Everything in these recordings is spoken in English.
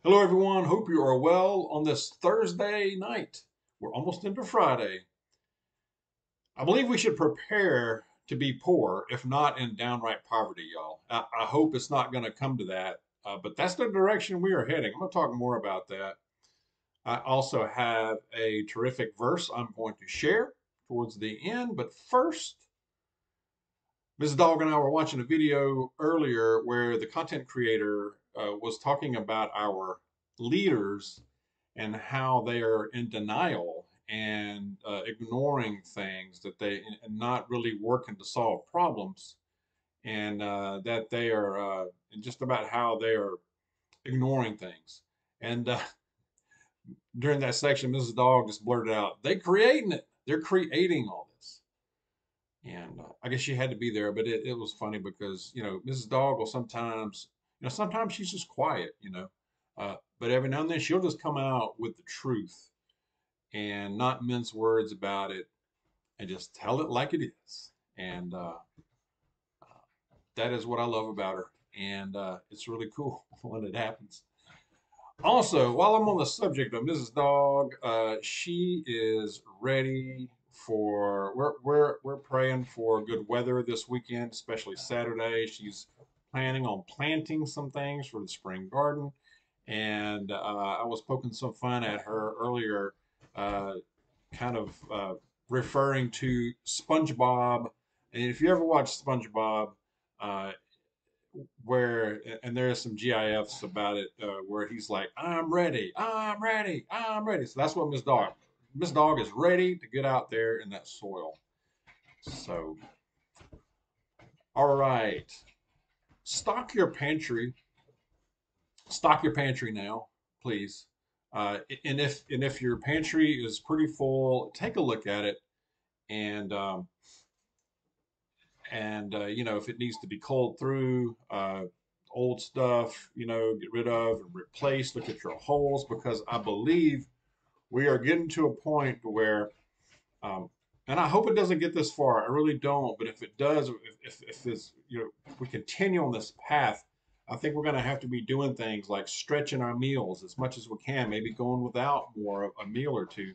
Hello, everyone. Hope you are well on this Thursday night. We're almost into Friday. I believe we should prepare to be poor, if not in downright poverty, y'all. I hope it's not going to come to that, but that's the direction we are heading. I'm going to talk more about that. I also have a terrific verse I'm going to share towards the end, but first, Mrs. Dog and I were watching a video earlier where the content creator was talking about our leaders and how they are in denial and ignoring things that they and not really working to solve problems, and that they are and just about how they are ignoring things. And during that section, Mrs. Dog just blurted out, "They creating it. They're creating all this." And I guess she had to be there, but it was funny because Mrs. Dog will sometimes sometimes she's just quiet, but every now and then she'll just come out with the truth and not mince words about it and just tell it like it is. And that is what I love about her. And it's really cool when it happens. Also, while I'm on the subject of Mrs. Dog, she is ready for. We're praying for good weather this weekend, especially Saturday. She's planning on planting some things for the spring garden, and I was poking some fun at her earlier, uh, kind of referring to SpongeBob. And if you ever watch SpongeBob, uh, where and there's some GIFs about it where he's like, "I'm ready, I'm ready, I'm ready." So that's what Miss Dog is ready to get out there in that soil. So, all right, stock your pantry. Stock your pantry now, please. And if your pantry is pretty full, take a look at it and if it needs to be culled through, old stuff, get rid of and replace. Look at your holes because I believe we are getting to a point where, um, and I hope it doesn't get this far. I really don't. But if it does, if this, if we continue on this path, I think we're going to have to be doing things like stretching our meals as much as we can, maybe going without more of a meal or two,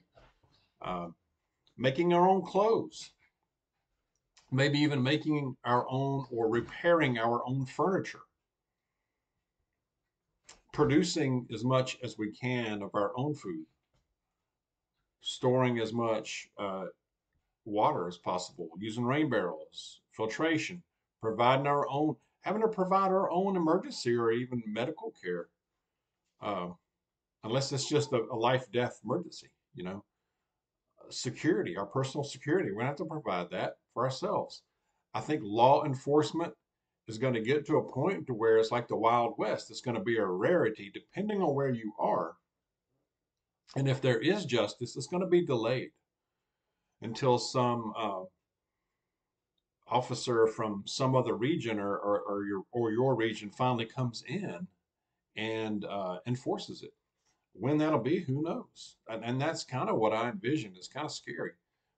um, making our own clothes, maybe even making our own or repairing our own furniture, producing as much as we can of our own food, storing as much water as possible, using rain barrels, filtration, providing our own, having to provide our own emergency or even medical care, uh, unless it's just a life death emergency, security, our personal security. We're going to have to provide that for ourselves. I think law enforcement is going to get to a point to where it's like the Wild West. It's going to be a rarity depending on where you are. And if there is justice, it's going to be delayed until some officer from some other region or your region finally comes in and enforces it. When that'll be, who knows? And that's kind of what I envision. It's kind of scary,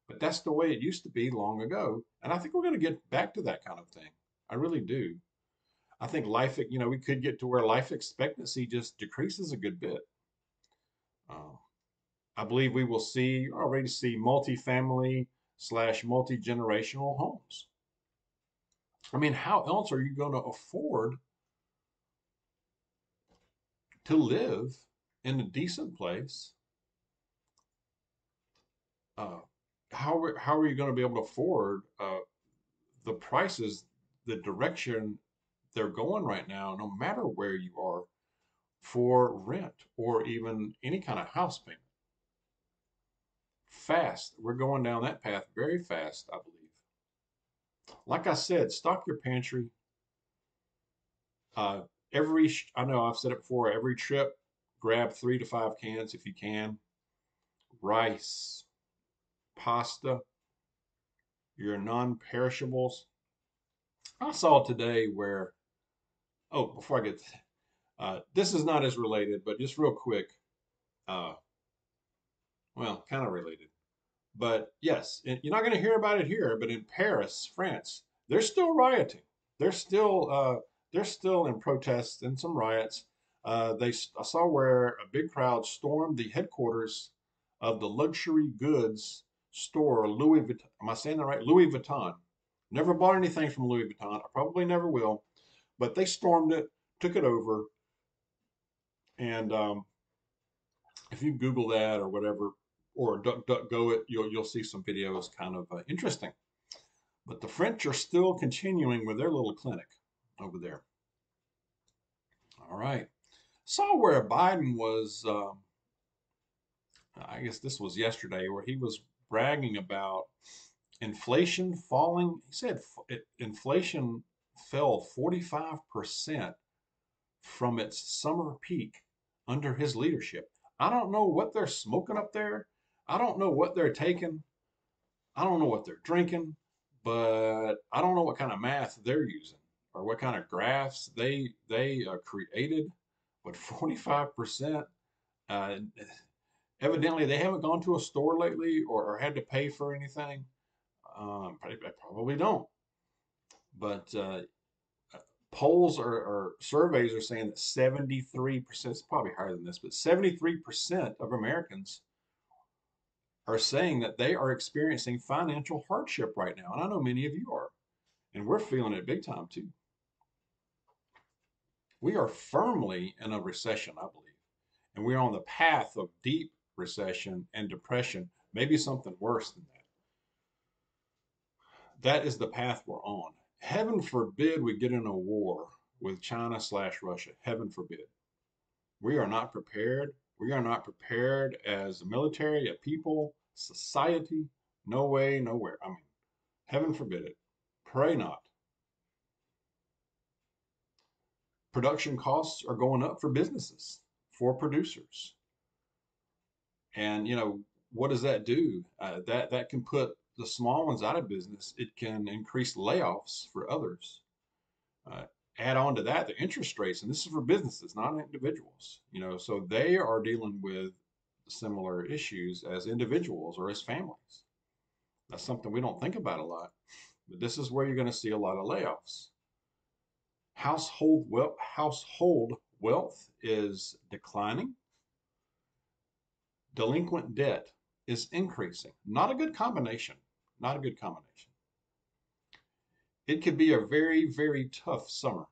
but that's the way it used to be long ago. And I think we're going to get back to that kind of thing. I really do. I think we could get to where life expectancy just decreases a good bit. Uh, I believe we will already see multifamily slash multi-generational homes. I mean, how else are you going to afford to live in a decent place? Uh, how are you going to be able to afford the prices, the direction they're going right now, no matter where you are for rent or even any kind of house payment? Fast. We're going down that path very fast, I believe. Like I said, stock your pantry. Uh, I know I've said it before, every trip, grab 3 to 5 cans if you can. Rice, pasta, your non-perishables. I saw today where, oh, before I get, this is not as related, but just real quick, uh, well, kind of related. But yes, you're not going to hear about it here, but in Paris, France, they're still rioting. They're still in protests and some riots I saw where a big crowd stormed the headquarters of the luxury goods store Louis Vuitton. Am I saying that right? Louis Vuitton. Never bought anything from Louis Vuitton. I probably never will. But they stormed it, took it over, and if you Google that or whatever, or DuckDuckGo it, you'll see some videos kind of interesting. But the French are still continuing with their little clinic over there. All right. Saw where Biden was, I guess this was yesterday, where he was bragging about inflation falling. He said inflation fell 45% from its summer peak under his leadership. I don't know what they're smoking up there. I don't know what they're taking. I don't know what they're drinking, but I don't know what kind of math they're using or what kind of graphs they created. But 45%, uh, evidently they haven't gone to a store lately or had to pay for anything. They probably don't. But polls or surveys are saying that 73%, it's probably higher than this, but 73% of Americans are saying that they are experiencing financial hardship right now. And I know many of you are. And we're feeling it big time too. We are firmly in a recession, I believe. And we're on the path of deep recession and depression, maybe something worse than that. That is the path we're on. Heaven forbid we get in a war with China/Russia. Heaven forbid. We are not prepared. We are not prepared as a military, a people, society. No way, nowhere. I mean, heaven forbid it. Pray not. Production costs are going up for businesses, for producers. And, what does that do? That can put the small ones out of business. It can increase layoffs for others. Uh, Add on to that the interest rates, and this is for businesses, not individuals. So they are dealing with similar issues as individuals or as families. That's something we don't think about a lot, but this is where you're going to see a lot of layoffs. Household wealth is declining. Delinquent debt is increasing. Not a good combination. Not a good combination. It could be a very, very tough summer.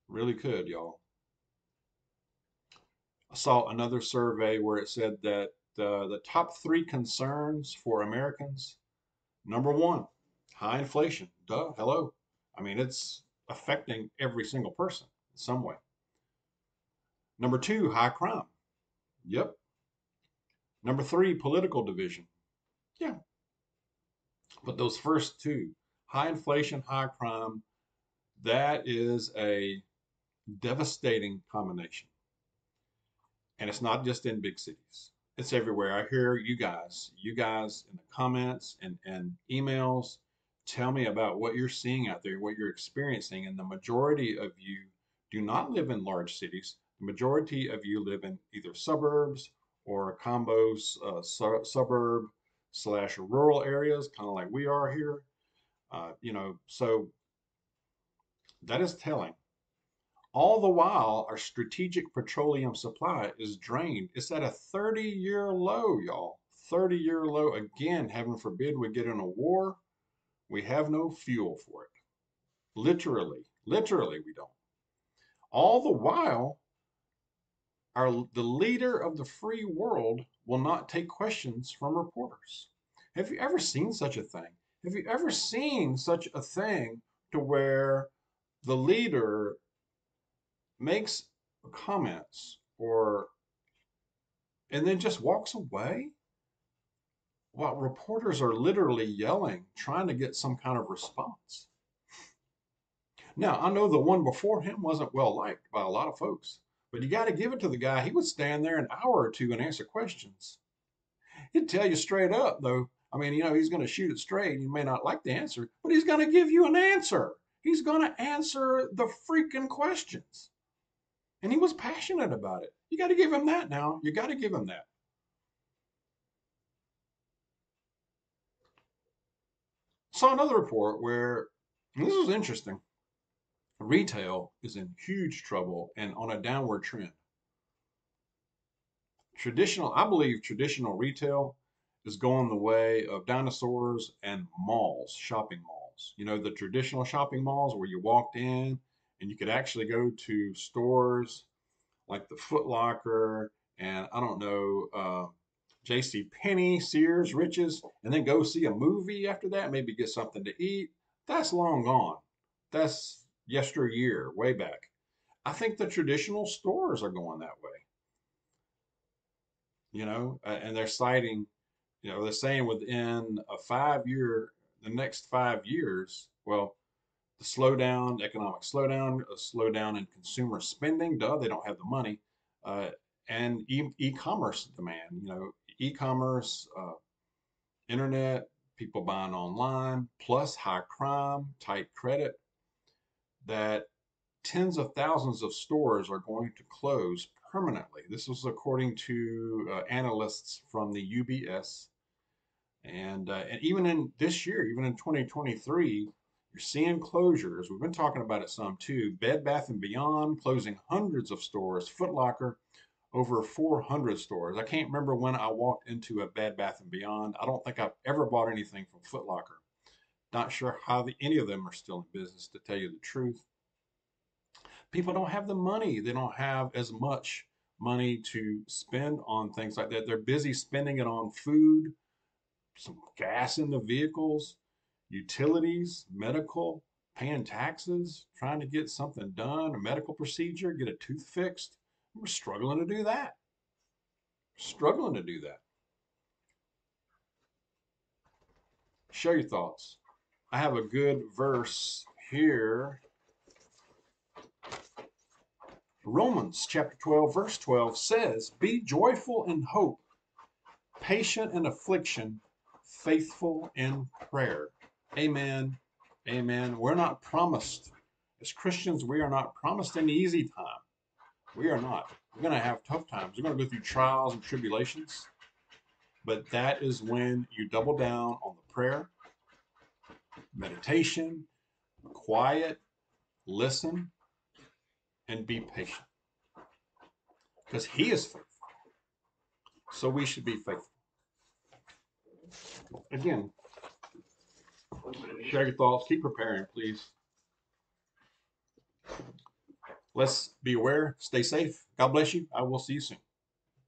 Really could, y'all. I saw another survey where it said that the top three concerns for Americans, number one, high inflation. Duh, hello. I mean, it's affecting every single person in some way. Number two, high crime. Yep. Number three, political division. Yeah. But those first two, high inflation, high crime, that is a devastating combination. And it's not just in big cities. It's everywhere. I hear you guys in the comments and emails tell me about what you're seeing out there, what you're experiencing. And the majority of you do not live in large cities. The majority of you live in either suburbs or a combo suburb slash rural areas, kind of like we are here. So that is telling. All the while, our strategic petroleum supply is drained. It's at a 30-year low, y'all. 30-year low. Again, heaven forbid we get in a war. We have no fuel for it. Literally, we don't. All the while, the leader of the free world will not take questions from reporters. Have you ever seen such a thing? Have you ever seen such a thing to where the leader makes comments and then just walks away while reporters are literally yelling, trying to get some kind of response? Now, I know the one before him wasn't well liked by a lot of folks, but you got to give it to the guy. He would stand there an hour or two and answer questions. He'd tell you straight up, though. I mean, he's going to shoot it straight. You may not like the answer, but he's going to give you an answer. He's going to answer the freaking questions. And he was passionate about it. You got to give him that now. You got to give him that. Saw another report where, and this was interesting, Retail is in huge trouble and on a downward trend. I believe traditional retail is going the way of dinosaurs and malls, shopping malls. You know, the traditional shopping malls where you walked in and you could actually go to stores like the Foot Locker and I don't know, J.C. Penney, Sears, Riches, and then go see a movie after that, maybe get something to eat. That's long gone. That's yesteryear, way back. I think the traditional stores are going that way, and they're citing, they're saying within the next 5 years, well, the slowdown, economic slowdown, a slowdown in consumer spending, duh, they don't have the money, uh, and e-commerce demand, e-commerce, internet, people buying online, plus high crime, tight credit, that tens of thousands of stores are going to close permanently. This was according to analysts from the UBS. And even in this year, even in 2023, you're seeing closures. We've been talking about it some too. Bed Bath and Beyond closing hundreds of stores. Foot Locker over 400 stores. I can't remember when I walked into a Bed Bath and Beyond. I don't think I've ever bought anything from Foot Locker. Not sure how any of them are still in business, to tell you the truth. People don't have the money. They don't have as much money to spend on things like that. They're busy spending it on food, some gas in the vehicles, utilities, medical, paying taxes, trying to get something done, a medical procedure, get a tooth fixed. We're struggling to do that. Struggling to do that. Share your thoughts. I have a good verse here. Romans chapter 12, verse 12 says, "Be joyful in hope, patient in affliction, faithful in prayer." Amen. Amen. We're not promised, as Christians, we are not promised an easy time. We are not. We're going to have tough times. We're going to go through trials and tribulations. But that is when you double down on the prayer, meditation, quiet, listen, and be patient. Because He is faithful. So we should be faithful. Again, share your thoughts. Keep preparing, please. Let's be aware. Stay safe. God bless you. I will see you soon.